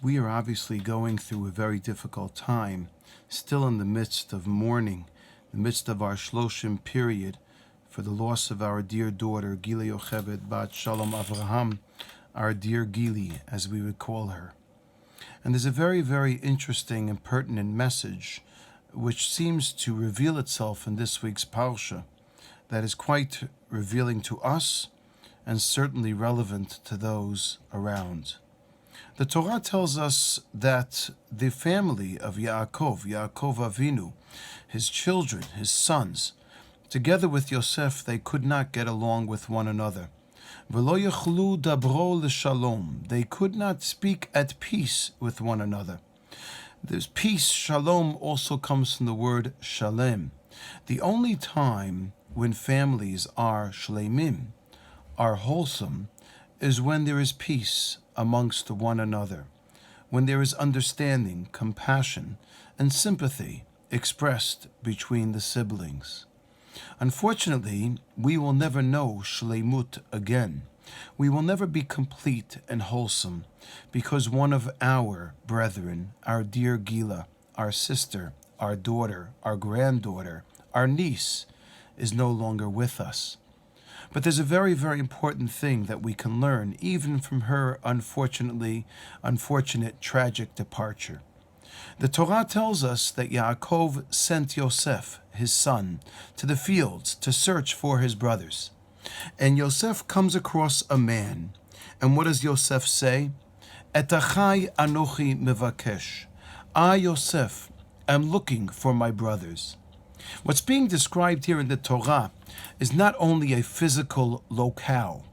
We are obviously going through a very difficult time, still in the midst of mourning, the midst of our Shloshim period for the loss of our dear daughter, Gila Yocheved Bat Shalom Avraham, our dear Gili, as we would call her. And there's a very, very interesting and pertinent message which seems to reveal itself in this week's Parsha that is quite revealing to us and certainly relevant to those around. The Torah tells us that the family of Yaakov Avinu, his children, his sons, together with Yosef, they could not get along with one another. V'lo yachlu dabro l'shalom. They could not speak at peace with one another. This peace, shalom, also comes from the word shalem. The only time when families are shlemim, are wholesome, is when there is peace amongst one another, when there is understanding, compassion, and sympathy expressed between the siblings. Unfortunately, we will never know shleimut again. We will never be complete and wholesome because one of our brethren, our dear Gila, our sister, our daughter, our granddaughter, our niece, is no longer with us. But there's a very, very important thing that we can learn even from her unfortunate, tragic departure. The Torah tells us that Yaakov sent Yosef, his son, to the fields to search for his brothers. And Yosef comes across a man. And what does Yosef say? Et achai anochi mevakesh. I, Yosef, am looking for my brothers. What's being described here in the Torah is not only a physical locale.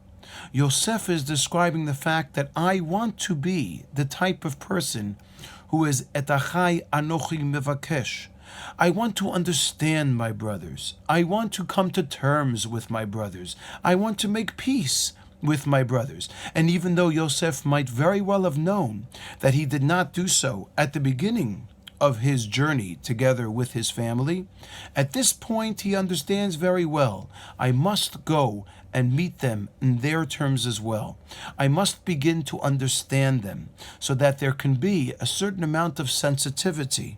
Yosef is describing the fact that I want to be the type of person who is et achai anochi mevakesh. I want to understand my brothers. I want to come to terms with my brothers. I want to make peace with my brothers. And even though Yosef might very well have known that he did not do so at the beginning of his journey together with his family, at this point he understands very well, I must go and meet them in their terms as well. I must begin to understand them so that there can be a certain amount of sensitivity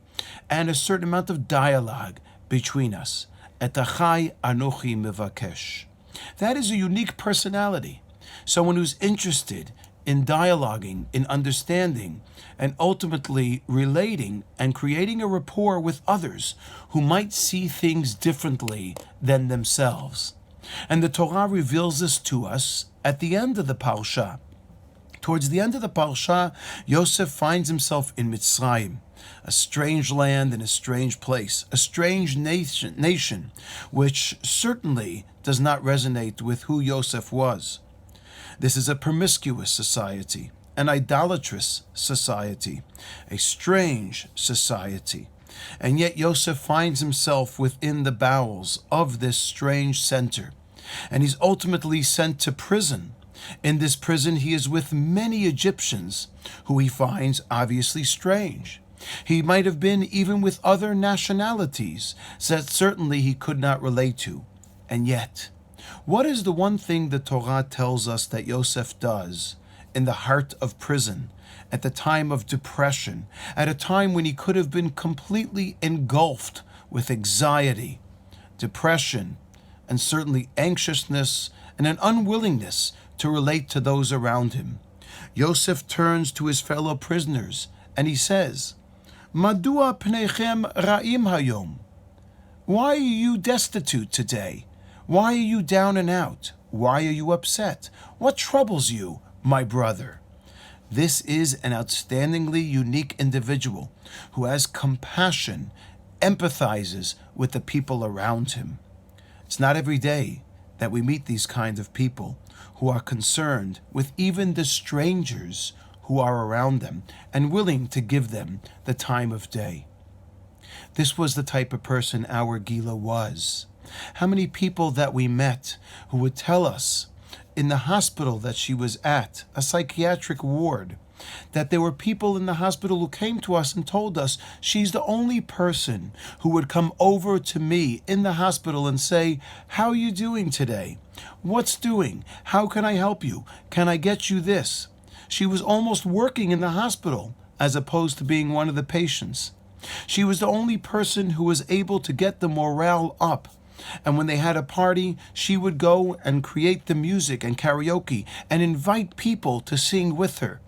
and a certain amount of dialogue between us. Et achai anochi mevakesh. That is a unique personality. Someone who's interested in dialoguing, in understanding, and ultimately relating and creating a rapport with others who might see things differently than themselves. And the Torah reveals this to us at the end of the Parsha. Towards the end of the Parsha, Yosef finds himself in Mitzrayim, a strange land and a strange place, a strange nation, which certainly does not resonate with who Yosef was. This is a promiscuous society, an idolatrous society, a strange society. And yet Yosef finds himself within the bowels of this strange center. And he's ultimately sent to prison. In this prison, he is with many Egyptians who he finds obviously strange. He might have been even with other nationalities that certainly he could not relate to. And yet, what is the one thing the Torah tells us that Yosef does in the heart of prison, at the time of depression, at a time when he could have been completely engulfed with anxiety, depression, and certainly anxiousness and an unwillingness to relate to those around him? Yosef turns to his fellow prisoners and he says, Madua pneichem ra'im hayom. Why are you destitute today? Why are you down and out? Why are you upset? What troubles you, my brother? This is an outstandingly unique individual who has compassion, empathizes with the people around him. It's not every day that we meet these kinds of people who are concerned with even the strangers who are around them and willing to give them the time of day. This was the type of person our Gila was. How many people that we met who would tell us in the hospital that she was at, a psychiatric ward, that there were people in the hospital who came to us and told us she's the only person who would come over to me in the hospital and say, how are you doing today? What's doing? How can I help you? Can I get you this? She was almost working in the hospital as opposed to being one of the patients. She was the only person who was able to get the morale up. And when they had a party, she would go and create the music and karaoke and invite people to sing with her.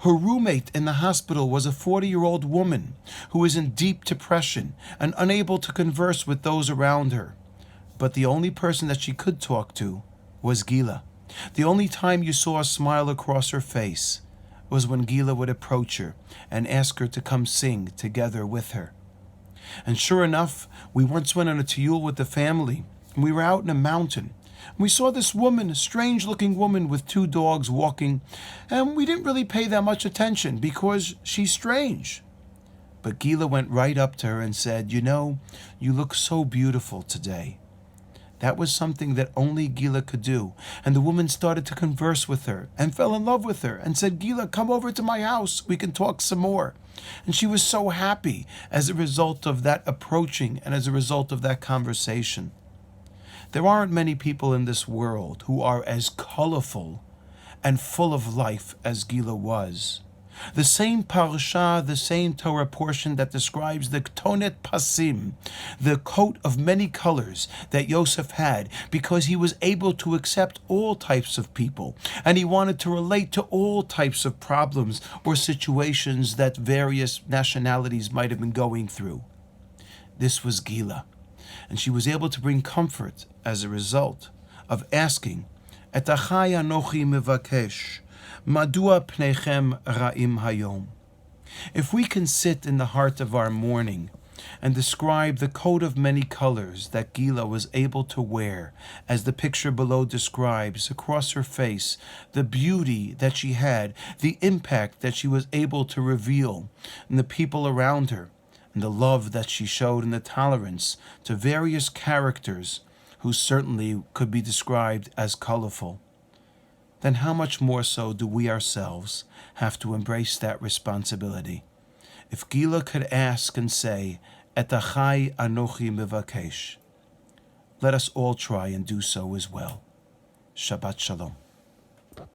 Her roommate in the hospital was a 40-year-old woman who was in deep depression and unable to converse with those around her. But the only person that she could talk to was Gila. The only time you saw a smile across her face was when Gila would approach her and ask her to come sing together with her. And sure enough, we once went on a tiyul with the family, and we were out in a mountain. We saw this woman, a strange-looking woman with 2 dogs walking, and we didn't really pay that much attention because she's strange. But Gila went right up to her and said, "You know, you look so beautiful today." That was something that only Gila could do. And the woman started to converse with her and fell in love with her and said, "Gila, come over to my house. We can talk some more." And she was so happy as a result of that approaching and as a result of that conversation. There aren't many people in this world who are as colorful and full of life as Gila was. The same parsha, the same Torah portion that describes the Ktonet Pasim, the coat of many colors that Yosef had, because he was able to accept all types of people, and he wanted to relate to all types of problems or situations that various nationalities might have been going through. This was Gila, and she was able to bring comfort as a result of asking, "Et achai anochi mevakesh, madua pneichem ra'im hayom." If we can sit in the heart of our mourning and describe the coat of many colors that Gila was able to wear, as the picture below describes, across her face, the beauty that she had, the impact that she was able to reveal in the people around her, and the love that she showed and the tolerance to various characters who certainly could be described as colorful, then how much more so do we ourselves have to embrace that responsibility? If Gila could ask and say, "Et achai anochi mevakesh," let us all try and do so as well. Shabbat Shalom.